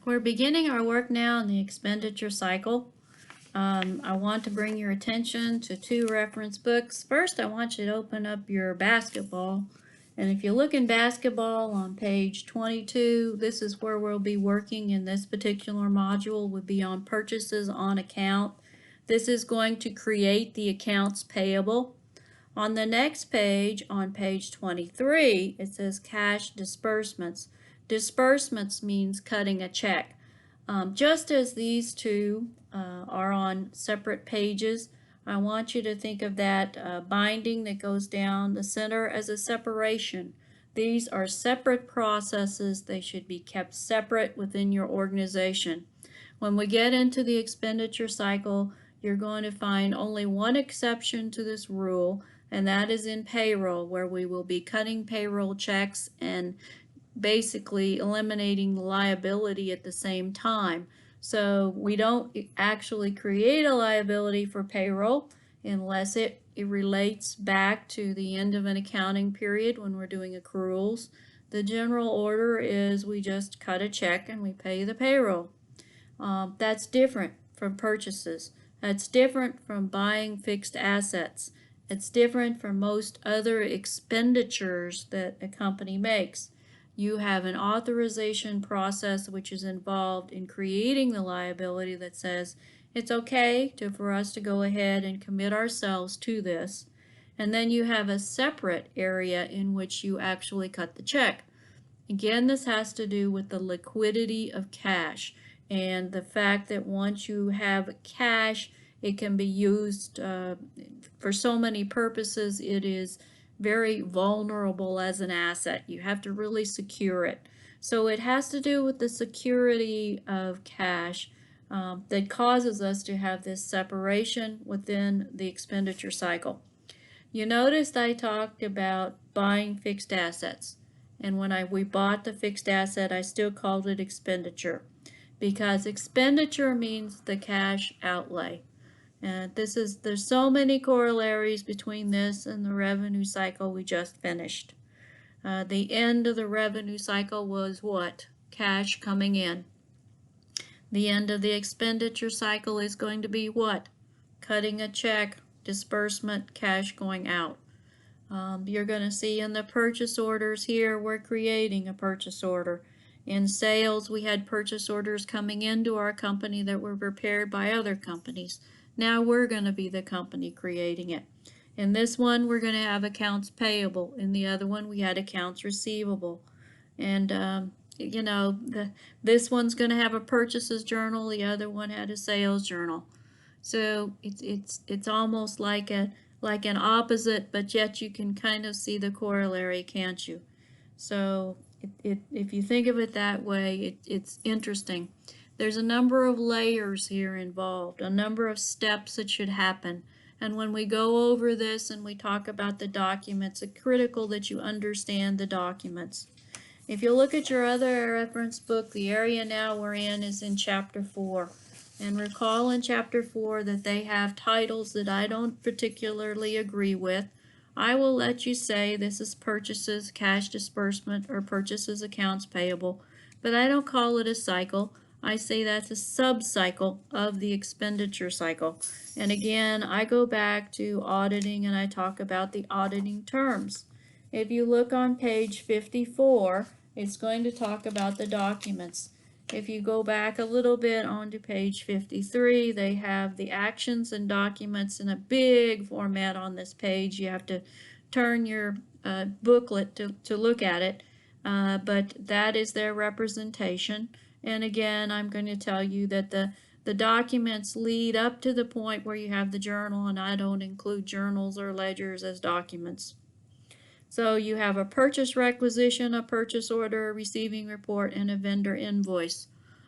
We're beginning our work now in the expenditure cycle. I want to bring your attention to two reference books. First, I want you to open up your basketball. And if you look in basketball on page 22, this is where we'll be working in this particular module, would be on purchases on account. This is going to create the accounts payable. On the next page, on page 23, it says cash disbursements. Disbursements means cutting a check. Just as these two are on separate pages, I want you to think of that binding that goes down the center as a separation. These are separate processes. They should be kept separate within your organization. When we get into the expenditure cycle, you're going to find only one exception to this rule, and that is in payroll, where we will be cutting payroll checks and basically eliminating the liability at the same time. So we don't actually create a liability for payroll unless it relates back to the end of an accounting period when we're doing accruals. The general order is we just cut a check and we pay the payroll. That's different from purchases. That's different from buying fixed assets. It's different from most other expenditures that a company makes. You have an authorization process which is involved in creating the liability that says it's okay for us to go ahead and commit ourselves to this. And then you have a separate area in which you actually cut the check. Again, this has to do with the liquidity of cash and the fact that once you have cash, it can be used for so many purposes. It is very vulnerable as an asset. You have to really secure it. So it has to do with the security of cash that causes us to have this separation within the expenditure cycle. You noticed I talked about buying fixed assets. And when we bought the fixed asset, I still called it expenditure, because expenditure means the cash outlay. And there's so many corollaries between this and the revenue cycle we just finished. The end of the revenue cycle was what? Cash coming in. The end of the expenditure cycle is going to be what? Cutting a check, disbursement, cash going out. You're going to see in the purchase orders here, we're creating a purchase order. In sales, we had purchase orders coming into our company that were prepared by other companies. Now we're going to be the company creating it. In this one, we're going to have accounts payable. In the other one, we had accounts receivable. And, you know, this one's going to have a purchases journal. The other one had a sales journal. So it's almost like an opposite, but yet you can kind of see the corollary, can't you? So if you think of it that way, it's interesting. There's a number of layers here involved, a number of steps that should happen. And when we go over this and we talk about the documents, it's critical that you understand the documents. If you look at your other reference book, the area now we're in is in Chapter 4. And recall in Chapter 4 that they have titles that I don't particularly agree with. I will let you say this is purchases, cash disbursement, or purchases, accounts payable, but I don't call it a cycle. I say that's a sub-cycle of the expenditure cycle. And again, I go back to auditing and I talk about the auditing terms. If you look on page 54, it's going to talk about the documents. If you go back a little bit onto page 53, they have the actions and documents in a big format on this page. You have to turn your booklet to look at it, but that is their representation. And again, I'm going to tell you that the documents lead up to the point where you have the journal, and I don't include journals or ledgers as documents. So you have a purchase requisition, a purchase order, a receiving report, and a vendor invoice.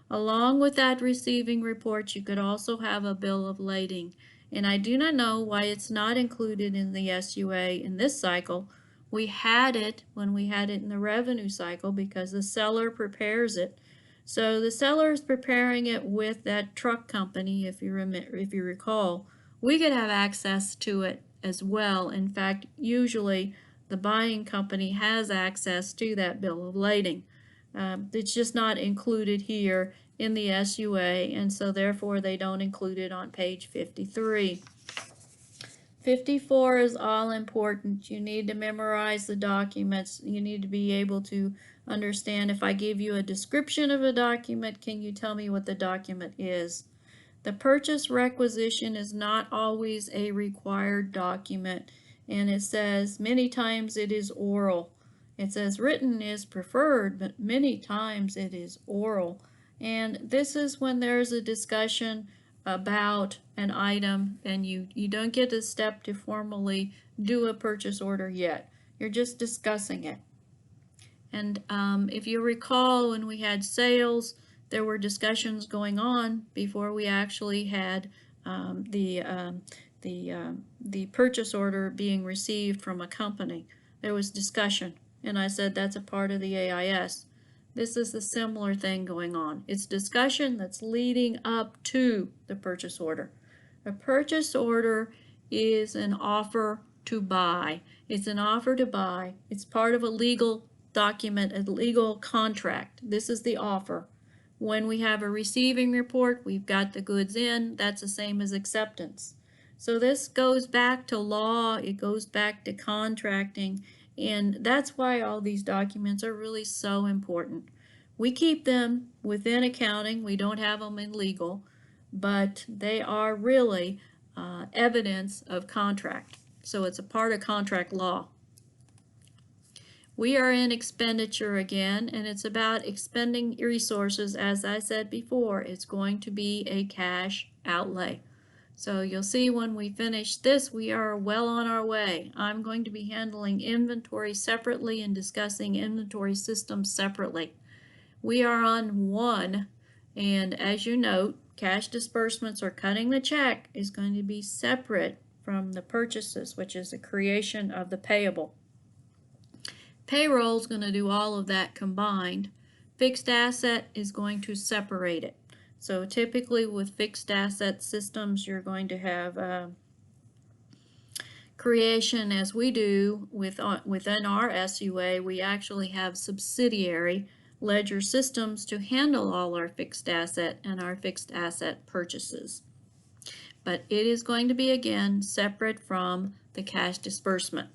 Along with that receiving report, you could also have a bill of lading. And I do not know why it's not included in the SUA in this cycle. We had it when we had it in the revenue cycle because the seller prepares it. So the seller is preparing it with that truck company, if you recall. We could have access to it as well. In fact, usually the buying company has access to that bill of lading. It's just not included here in the SUA, and so therefore they don't include it on page 53. 54 is all important. You need to memorize the documents. You need to be able to understand if I give you a description of a document, can you tell me what the document is? The purchase requisition is not always a required document, and it says many times it is oral. It says written is preferred, but many times it is oral. And this is when there's a discussion about an item and you don't get a step to formally do a purchase order yet. You're just discussing it. And if you recall, when we had sales, there were discussions going on before we actually had the purchase order being received from a company. There was discussion, and I said that's a part of the AIS. This is a similar thing going on. It's discussion that's leading up to the purchase order. A purchase order is an offer to buy. It's an offer to buy. It's part of a legal document, a legal contract. This is the offer. When we have a receiving report, we've got the goods in. That's the same as acceptance. So this goes back to law. It goes back to contracting. And that's why all these documents are really so important. We keep them within accounting. We don't have them in legal, but they are really evidence of contract. So it's a part of contract law. We are in expenditure again, and it's about expending resources. As I said before, it's going to be a cash outlay. So you'll see when we finish this, we are well on our way. I'm going to be handling inventory separately and discussing inventory systems separately. We are on 1, and as you note, cash disbursements or cutting the check is going to be separate from the purchases, which is the creation of the payable. Payroll is going to do all of that combined. Fixed asset is going to separate it. So typically with fixed asset systems, you're going to have creation as we do within our SUA. We actually have subsidiary ledger systems to handle all our fixed asset and our fixed asset purchases. But it is going to be, again, separate from the cash disbursement.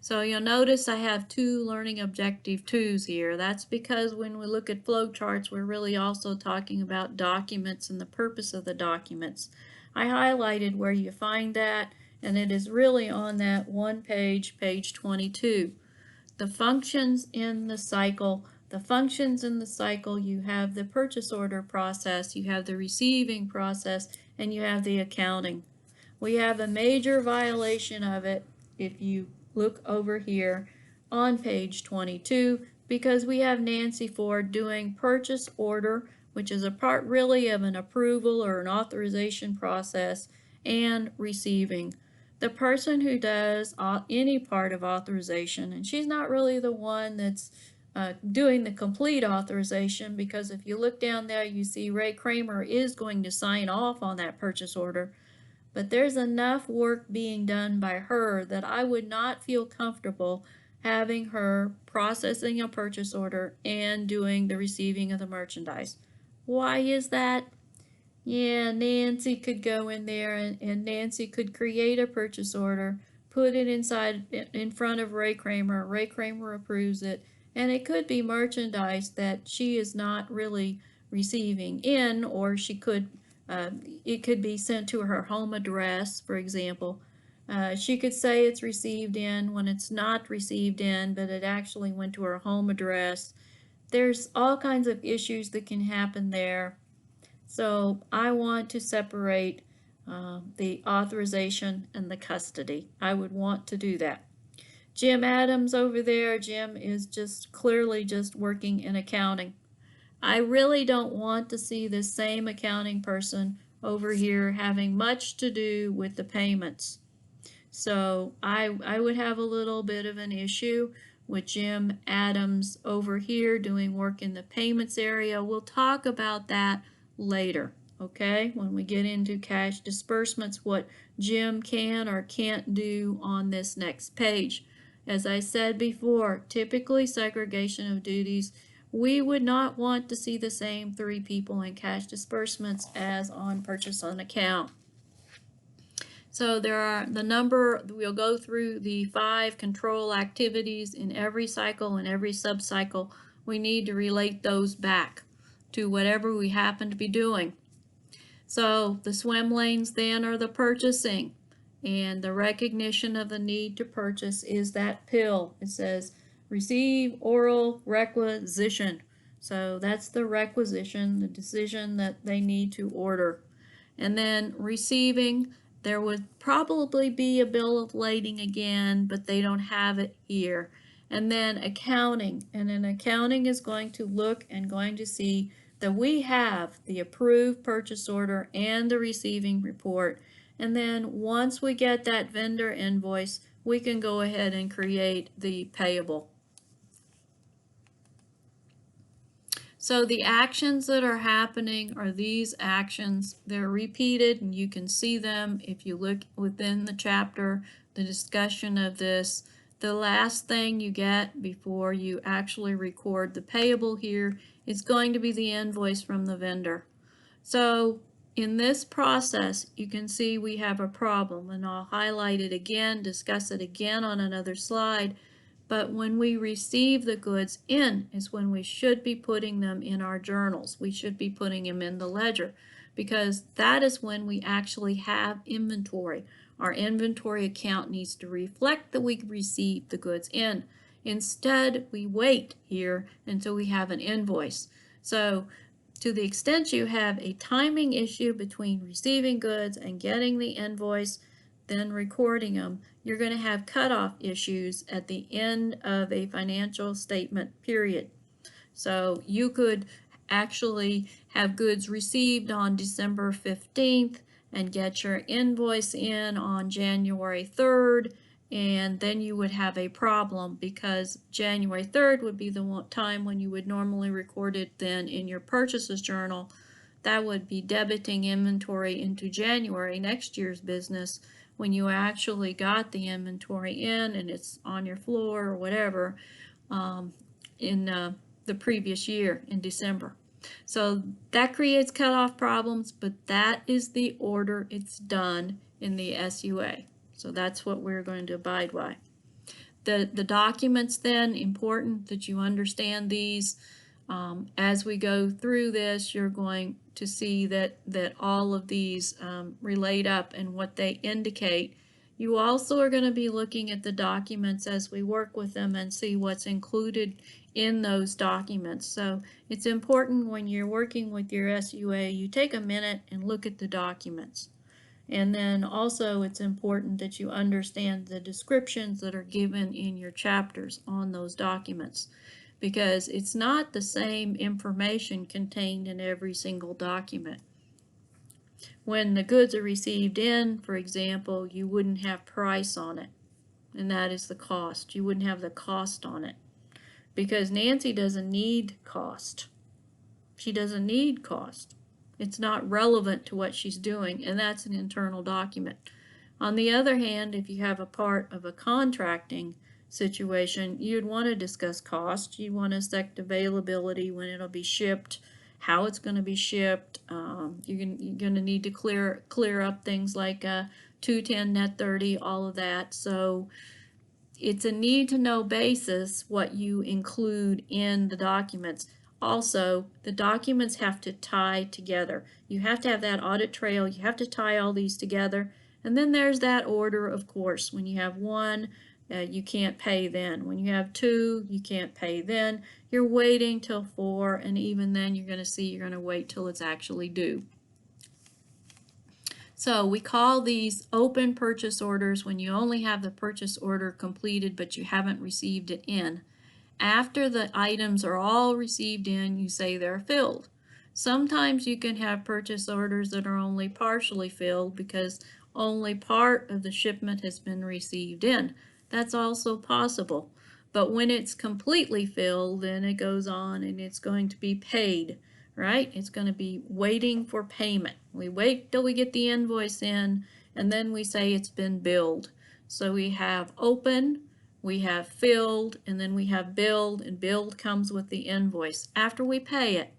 So you'll notice I have 2 learning objective 2s here. That's because when we look at flowcharts, we're really also talking about documents and the purpose of the documents. I highlighted where you find that, and it is really on that one page, page 22. The functions in the cycle. The functions in the cycle, you have the purchase order process, you have the receiving process, and you have the accounting. We have a major violation of it if you look over here on page 22, because we have Nancy Ford doing purchase order, which is a part really of an approval or an authorization process, and receiving. The person who does any part of authorization, and she's not really the one that's doing the complete authorization, because if you look down there, you see Ray Kramer is going to sign off on that purchase order. But there's enough work being done by her that I would not feel comfortable having her processing a purchase order and doing the receiving of the merchandise. Why is that? Yeah, Nancy could go in there and Nancy could create a purchase order, put it in front of Ray Kramer. Ray Kramer approves it, and it could be merchandise that she is not really receiving in, or she could it could be sent to her home address, for example. She could say it's received in when it's not received in, but it actually went to her home address. There's all kinds of issues that can happen there. So I want to separate the authorization and the custody. I would want to do that. Jim Adams over there, Jim is just clearly just working in accounting. I really don't want to see this same accounting person over here having much to do with the payments. So I would have a little bit of an issue with Jim Adams over here doing work in the payments area. We'll talk about that later, okay? When we get into cash disbursements, what Jim can or can't do on this next page. As I said before, typically segregation of duties we would not want to see the same 3 people in cash disbursements as on purchase on account. So there are the number, we'll go through the 5 control activities in every cycle and every sub-cycle. We need to relate those back to whatever we happen to be doing. So the swim lanes then are the purchasing, and the recognition of the need to purchase is that pill. It says receive oral requisition. So that's the requisition, the decision that they need to order. And then receiving, there would probably be a bill of lading again, but they don't have it here. And then accounting, and then accounting is going to look and going to see that we have the approved purchase order and the receiving report. And then once we get that vendor invoice, we can go ahead and create the payable. So the actions that are happening are these actions. They're repeated and you can see them if you look within the chapter, the discussion of this. The last thing you get before you actually record the payable here is going to be the invoice from the vendor. So in this process, you can see we have a problem, and I'll highlight it again, discuss it again on another slide. But when we receive the goods in is when we should be putting them in our journals. We should be putting them in the ledger, because that is when we actually have inventory. Our inventory account needs to reflect that we received the goods in. Instead, we wait here until we have an invoice. So to the extent you have a timing issue between receiving goods and getting the invoice, then recording them, you're going to have cutoff issues at the end of a financial statement period. So you could actually have goods received on December 15th and get your invoice in on January 3rd, and then you would have a problem, because January 3rd would be the time when you would normally record it then in your purchases journal. That would be debiting inventory into January, next year's business, when you actually got the inventory in and it's on your floor or whatever in the previous year in December. So that creates cutoff problems, but that is the order it's done in the SUA. So that's what we're going to abide by. The documents then, important that you understand these. As we go through this, you're going to see that all of these relate up and what they indicate. You also are going to be looking at the documents as we work with them and see what's included in those documents. So it's important when you're working with your SUA, you take a minute and look at the documents. And then also it's important that you understand the descriptions that are given in your chapters on those documents, because it's not the same information contained in every single document. When the goods are received in, for example, you wouldn't have price on it, and that is the cost. You wouldn't have the cost on it, because Nancy doesn't need cost. She doesn't need cost. It's not relevant to what she's doing, and that's an internal document. On the other hand, if you have a part of a contracting situation, you'd want to discuss cost. You'd want to select availability, when it'll be shipped, how it's going to be shipped. You're going to need to clear up things like 210 net 30, all of that. So it's a need to know basis what you include in the documents. Also, the documents have to tie together. You have to have that audit trail. You have to tie all these together. And then there's that order, of course. When you have one, you can't pay then. When you have two, you can't pay then. You're waiting till 4, and even then you're going to see you're going to wait till it's actually due. So we call these open purchase orders when you only have the purchase order completed but you haven't received it in. After the items are all received in, you say they're filled. Sometimes you can have purchase orders that are only partially filled because only part of the shipment has been received in. That's also possible. But when it's completely filled, then it goes on and it's going to be paid, right? It's going to be waiting for payment. We wait till we get the invoice in, and then we say it's been billed. So we have open, we have filled, and then we have billed, and billed comes with the invoice. After we pay it,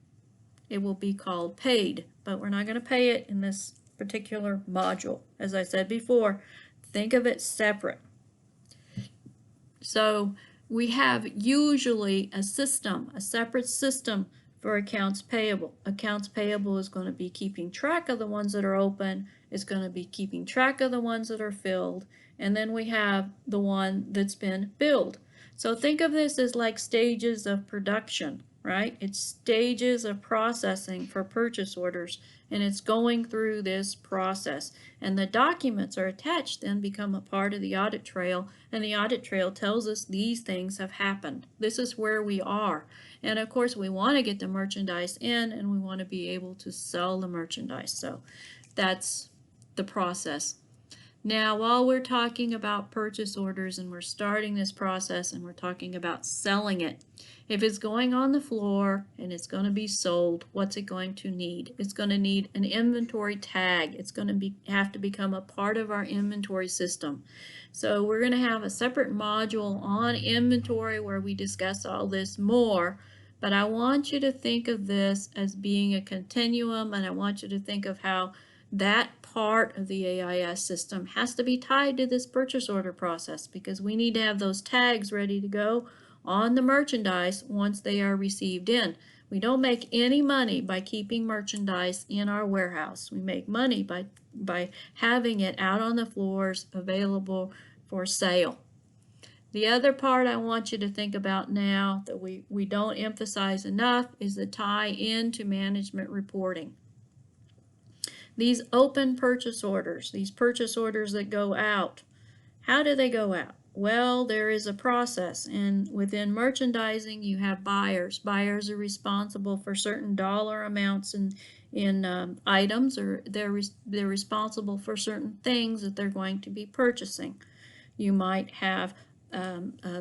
it will be called paid, but we're not going to pay it in this particular module. As I said before, think of it separate. So we have usually a system, a separate system for accounts payable. Accounts payable is going to be keeping track of the ones that are open, it's going to be keeping track of the ones that are filled, and then we have the one that's been billed. So think of this as like stages of production, right? It's stages of processing for purchase orders, and it's going through this process. And the documents are attached then become a part of the audit trail, and the audit trail tells us these things have happened. This is where we are. And of course we want to get the merchandise in, and we want to be able to sell the merchandise. So that's the process. Now, while we're talking about purchase orders and we're starting this process and we're talking about selling it, if it's going on the floor and it's going to be sold, what's it going to need? It's going to need an inventory tag. It's going to have to become a part of our inventory system. So we're going to have a separate module on inventory where we discuss all this more. But I want you to think of this as being a continuum, and I want you to think of how that part of the AIS system has to be tied to this purchase order process, because we need to have those tags ready to go on the merchandise once they are received in. We don't make any money by keeping merchandise in our warehouse. We make money by having it out on the floors available for sale. The other part I want you to think about now that we don't emphasize enough is the tie into management reporting. These open purchase orders, these purchase orders that go out, how do they go out? Well, there is a process, and within merchandising you have buyers. Buyers are responsible for certain dollar amounts in items, or they're responsible for certain things that they're going to be purchasing. You might have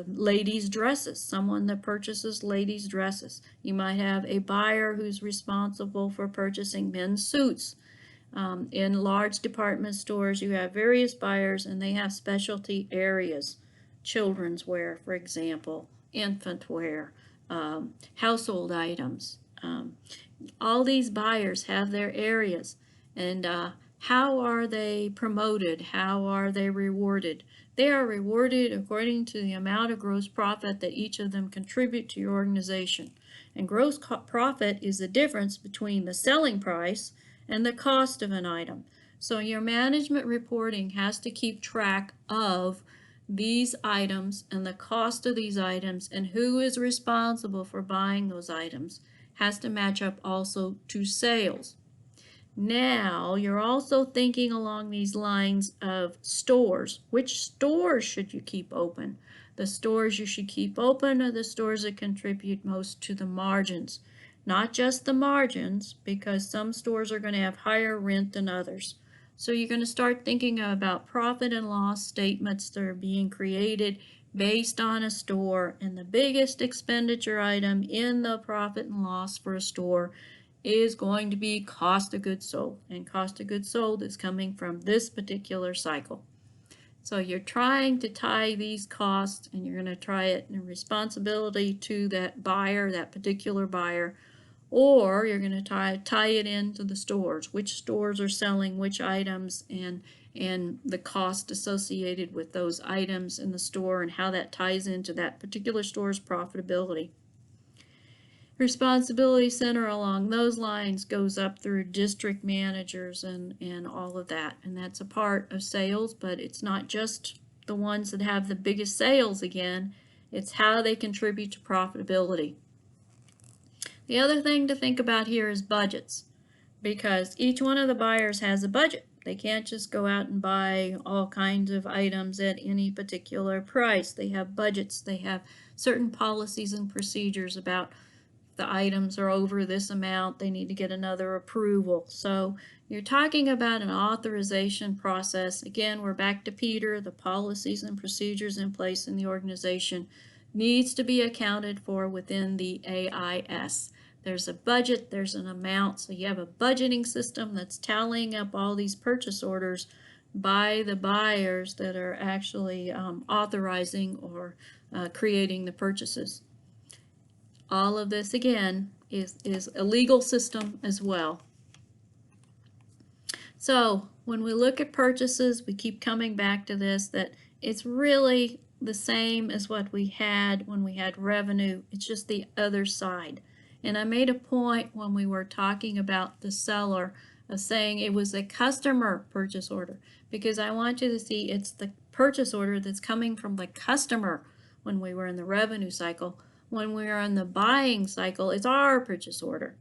ladies' dresses, someone that purchases ladies' dresses. You might have a buyer who's responsible for purchasing men's suits. In large department stores, you have various buyers, and they have specialty areas. Children's wear, for example, infant wear, household items. All these buyers have their areas, and how are they promoted? How are they rewarded? They are rewarded according to the amount of gross profit that each of them contribute to your organization. And gross profit is the difference between the selling price and the cost of an item. So your management reporting has to keep track of these items and the cost of these items, and who is responsible for buying those items has to match up also to sales. Now you're also thinking along these lines of stores. Which stores should you keep open? The stores you should keep open are the stores that contribute most to the margins. Not just the margins, because some stores are going to have higher rent than others. So you're going to start thinking about profit and loss statements that are being created based on a store, and the biggest expenditure item in the profit and loss for a store is going to be cost of goods sold, and cost of goods sold is coming from this particular cycle. So you're trying to tie these costs, and you're going to try it in responsibility to that buyer, that particular buyer, or you're going to tie it into the stores, which stores are selling which items, and the cost associated with those items in the store, and how that ties into that particular store's profitability. Responsibility center along those lines goes up through district managers and all of that, and that's a part of sales, but it's not just the ones that have the biggest sales again, it's how they contribute to profitability. The other thing to think about here is budgets, because each one of the buyers has a budget. They can't just go out and buy all kinds of items at any particular price. They have budgets. They have certain policies and procedures about the items are over this amount, they need to get another approval. So you're talking about an authorization process. Again, we're back to Peter. The policies and procedures in place in the organization needs to be accounted for within the AIS. There's a budget, there's an amount, so you have a budgeting system that's tallying up all these purchase orders by the buyers that are actually authorizing or creating the purchases. All of this, again, is a legal system as well. So when we look at purchases, we keep coming back to this, that it's really the same as what we had when we had revenue. It's just the other side. And I made a point when we were talking about the seller of saying it was a customer purchase order, because I want you to see it's the purchase order that's coming from the customer when we were in the revenue cycle. When we are in the buying cycle, it's our purchase order.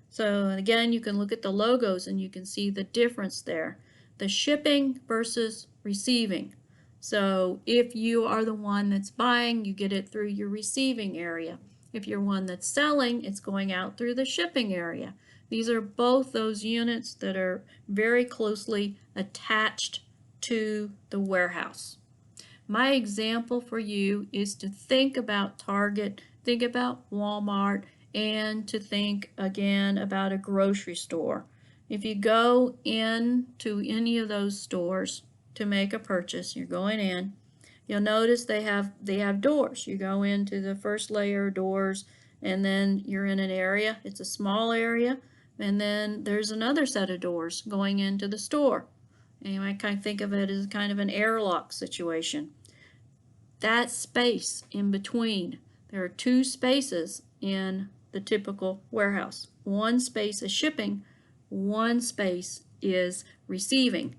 So again, you can look at the logos and you can see the difference there. The shipping versus receiving. So if you are the one that's buying, you get it through your receiving area. If you're one that's selling, it's going out through the shipping area. These are both those units that are very closely attached to the warehouse. My example for you is to think about Target, think about Walmart, and to think again about a grocery store. If you go into any of those stores to make a purchase, you're going in, you'll notice they have doors. You go into the first layer of doors, and then you're in an area. It's a small area, and then there's another set of doors going into the store. And you might kind of think of it as kind of an airlock situation. That space in between, there are two spaces in the typical warehouse. One space is shipping, one space is receiving.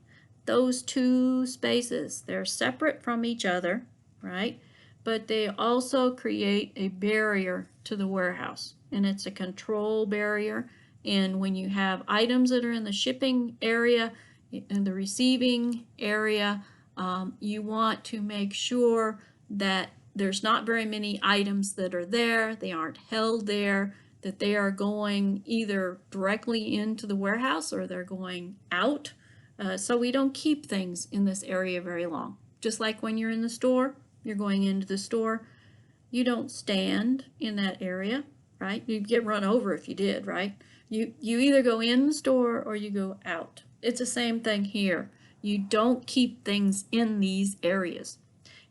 Those two spaces, they're separate from each other, right? But they also create a barrier to the warehouse, and it's a control barrier. And when you have items that are in the shipping area and the receiving area, you want to make sure that there's not very many items that are there, they aren't held there, that they are going either directly into the warehouse or they're going out. So we don't keep things in this area very long. Just like when you're in the store, you're going into the store, you don't stand in that area, right? You'd get run over if you did, right? You either go in the store or you go out. It's the same thing here. You don't keep things in these areas.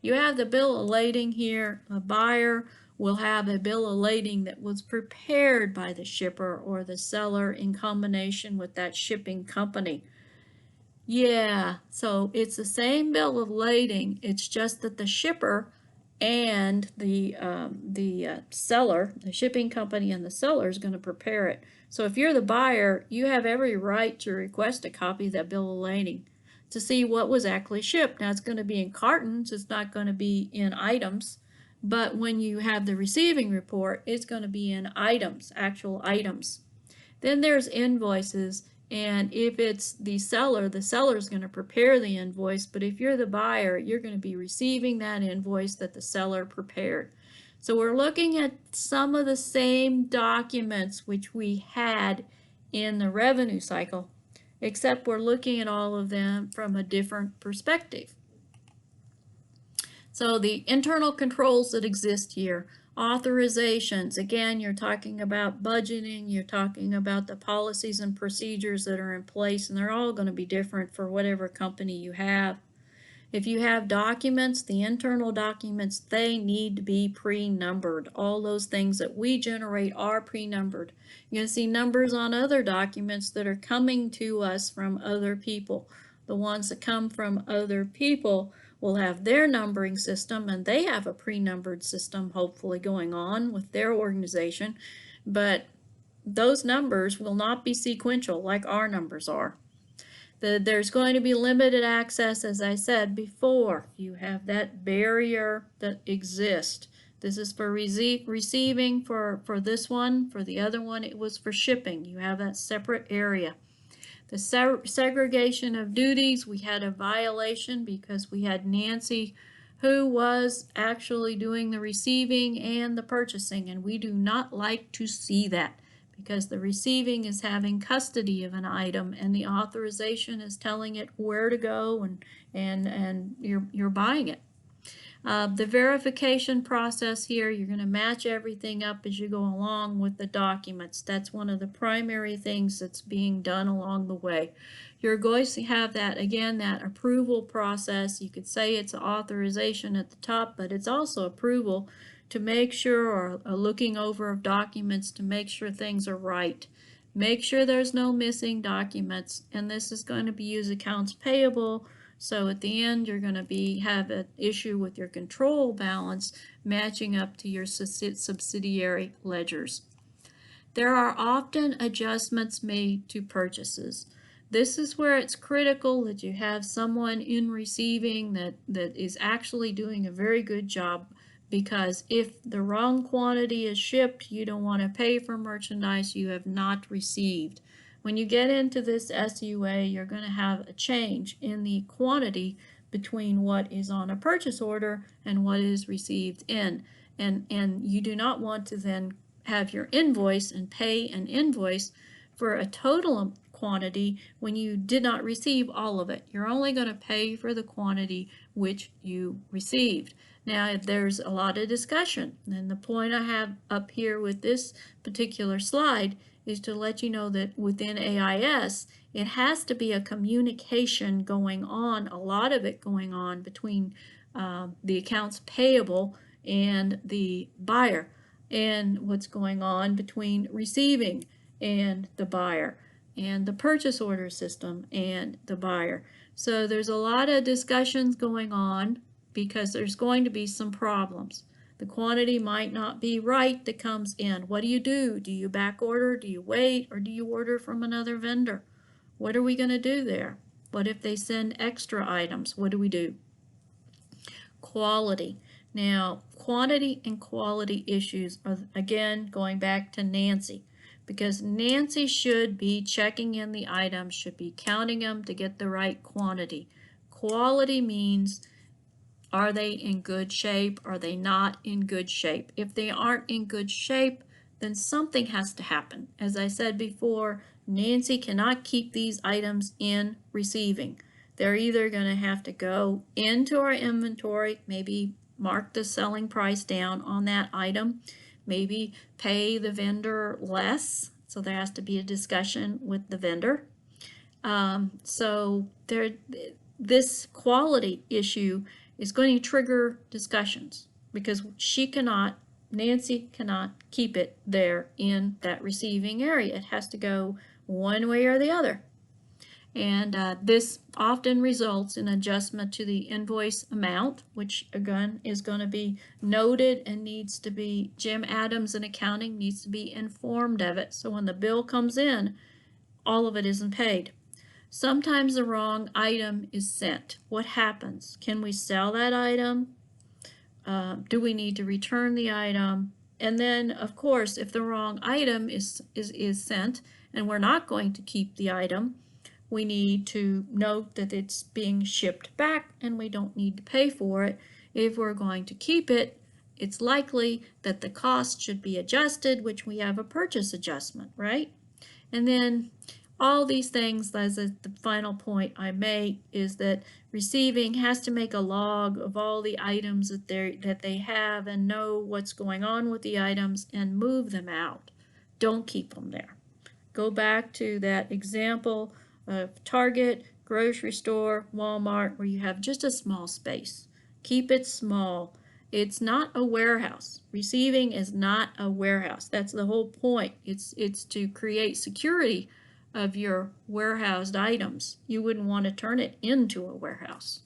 You have the bill of lading here. A buyer will have a bill of lading that was prepared by the shipper or the seller in combination with that shipping company. Yeah, so it's the same bill of lading. It's just that the shipper and the seller, the shipping company and the seller is going to prepare it. So if you're the buyer, you have every right to request a copy of that bill of lading to see what was actually shipped. Now it's going to be in cartons, it's not going to be in items, but when you have the receiving report, it's going to be in items, actual items. Then there's invoices, and if it's the seller is going to prepare the invoice, but if you're the buyer, you're going to be receiving that invoice that the seller prepared. So we're looking at some of the same documents which we had in the revenue cycle, except we're looking at all of them from a different perspective. So the internal controls that exist here, authorizations, again, you're talking about budgeting, you're talking about the policies and procedures that are in place, and they're all going to be different for whatever company you have. If you have documents, the internal documents, they need to be pre-numbered. All those things that we generate are pre-numbered. You're going to see numbers on other documents that are coming to us from other people. The ones that come from other people will have their numbering system, and they have a pre-numbered system hopefully going on with their organization, but those numbers will not be sequential like our numbers are. There's going to be limited access, as I said before. You have that barrier that exists. This is for receiving for this one. For the other one, it was for shipping. You have that separate area. The segregation of duties, we had a violation because we had Nancy who was actually doing the receiving and the purchasing, and we do not like to see that, because the receiving is having custody of an item and the authorization is telling it where to go and you're buying it. The verification process here, you're going to match everything up as you go along with the documents. That's one of the primary things that's being done along the way. You're going to have that, again, that approval process. You could say it's authorization at the top, but it's also approval to make sure, or a looking over of documents to make sure things are right. Make sure there's no missing documents, and this is going to be used accounts payable. So at the end, you're going to have an issue with your control balance matching up to your subsidiary ledgers. There are often adjustments made to purchases. This is where it's critical that you have someone in receiving that is actually doing a very good job, because if the wrong quantity is shipped, you don't want to pay for merchandise you have not received. When you get into this SUA, you're going to have a change in the quantity between what is on a purchase order and what is received in. And you do not want to then have your invoice and pay an invoice for a total quantity when you did not receive all of it. You're only going to pay for the quantity which you received. Now, there's a lot of discussion, and the point I have up here with this particular slide is to let you know that within AIS, it has to be a communication going on, a lot of it going on between the accounts payable and the buyer, and what's going on between receiving and the buyer, and the purchase order system and the buyer. So there's a lot of discussions going on because there's going to be some problems. The quantity might not be right that comes in. What do you do? Do you back order? Do you wait? Or do you order from another vendor? What are we going to do there? What if they send extra items? What do we do? Quality. Now, quantity and quality issues are, again, going back to Nancy, because Nancy should be checking in the items, should be counting them to get the right quantity. Quality means, are they in good shape? Are they not in good shape? If they aren't in good shape, then something has to happen. As I said before, Nancy cannot keep these items in receiving. They're either going to have to go into our inventory, maybe mark the selling price down on that item, maybe pay the vendor less, so there has to be a discussion with the vendor. This quality issue is going to trigger discussions, because Nancy cannot keep it there in that receiving area. It has to go one way or the other. And this often results in adjustment to the invoice amount, which again is going to be noted and needs to be, Jim Adams in accounting needs to be informed of it. So when the bill comes in, all of it isn't paid. Sometimes the wrong item is sent. What happens? Can we sell that item? Do we need to return the item? And then, of course, if the wrong item is sent and we're not going to keep the item, we need to note that it's being shipped back and we don't need to pay for it. If we're going to keep it, it's likely that the cost should be adjusted, which we have a purchase adjustment, right? And then all these things, as the final point I make, is that receiving has to make a log of all the items that they have and know what's going on with the items and move them out. Don't keep them there. Go back to that example of Target, grocery store, Walmart, where you have just a small space. Keep it small. It's not a warehouse. Receiving is not a warehouse. That's the whole point. It's to create security of your warehoused items. You wouldn't want to turn it into a warehouse.